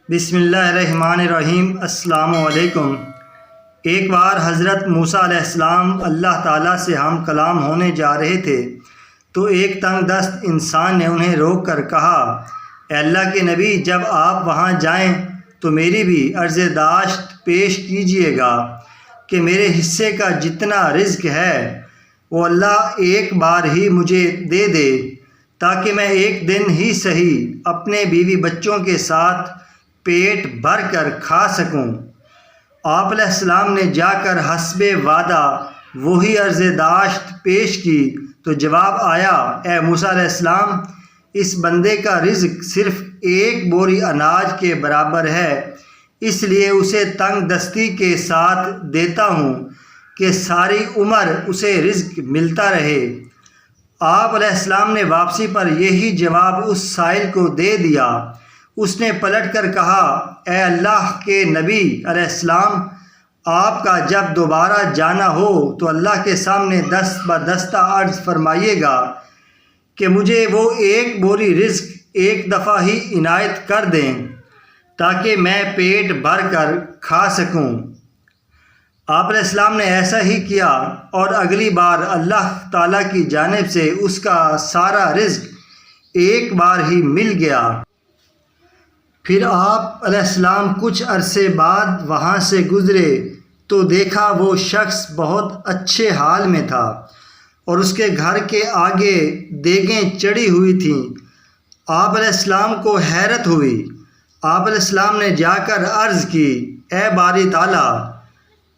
بسم اللہ الرحمن الرحیم۔ السلام علیکم۔ ایک بار حضرت موسیٰ علیہ السلام اللہ تعالیٰ سے ہم کلام ہونے جا رہے تھے تو ایک تنگ دست انسان نے انہیں روک کر کہا، اے اللہ کے نبی، جب آپ وہاں جائیں تو میری بھی عرض داشت پیش کیجئے گا کہ میرے حصے کا جتنا رزق ہے وہ اللہ ایک بار ہی مجھے دے دے تاکہ میں ایک دن ہی صحیح اپنے بیوی بچوں کے ساتھ پیٹ بھر کر کھا سکوں۔ آپ علیہ السلام نے جا کر حسب وعدہ وہی عرض داشت پیش کی تو جواب آیا، اے موسیٰ علیہ السلام، اس بندے کا رزق صرف ایک بوری اناج کے برابر ہے، اس لیے اسے تنگ دستی کے ساتھ دیتا ہوں کہ ساری عمر اسے رزق ملتا رہے۔ آپ علیہ السلام نے واپسی پر یہی جواب اس سائل کو دے دیا۔ اس نے پلٹ کر کہا، اے اللہ کے نبی علیہ السلام، آپ کا جب دوبارہ جانا ہو تو اللہ کے سامنے دست بدستہ عرض فرمائیے گا کہ مجھے وہ ایک بوری رزق ایک دفعہ ہی عنایت کر دیں تاکہ میں پیٹ بھر کر کھا سکوں۔ آپ علیہ السلام نے ایسا ہی کیا اور اگلی بار اللہ تعالیٰ کی جانب سے اس کا سارا رزق ایک بار ہی مل گیا۔ پھر آپ علیہ السلام کچھ عرصے بعد وہاں سے گزرے تو دیکھا وہ شخص بہت اچھے حال میں تھا اور اس کے گھر کے آگے دیگیں چڑھی ہوئی تھیں۔ آپ علیہ السلام کو حیرت ہوئی۔ آپ علیہ السلام نے جا کر عرض کی، اے باری تعالیٰ،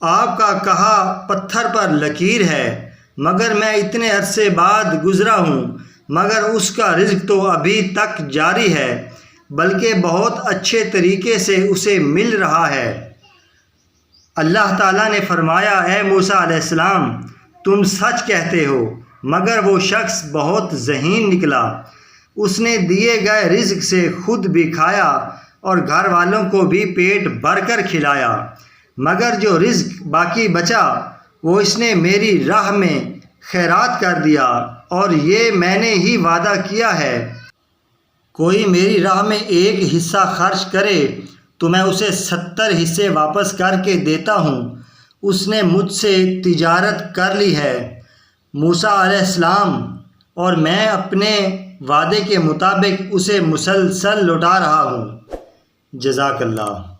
آپ کا کہا پتھر پر لکیر ہے، مگر میں اتنے عرصے بعد گزرا ہوں مگر اس کا رزق تو ابھی تک جاری ہے، بلکہ بہت اچھے طریقے سے اسے مل رہا ہے۔ اللہ تعالیٰ نے فرمایا، اے موسیٰ علیہ السلام، تم سچ کہتے ہو، مگر وہ شخص بہت ذہین نکلا۔ اس نے دیے گئے رزق سے خود بھی کھایا اور گھر والوں کو بھی پیٹ بھر کر کھلایا، مگر جو رزق باقی بچا وہ اس نے میری راہ میں خیرات کر دیا، اور یہ میں نے ہی وعدہ کیا ہے، کوئی میری راہ میں ایک حصہ خرچ کرے تو میں اسے 70 حصے واپس کر کے دیتا ہوں۔ اس نے مجھ سے تجارت کر لی ہے موسیٰ علیہ السلام، اور میں اپنے وعدے کے مطابق اسے مسلسل لوٹا رہا ہوں۔ جزاک اللہ۔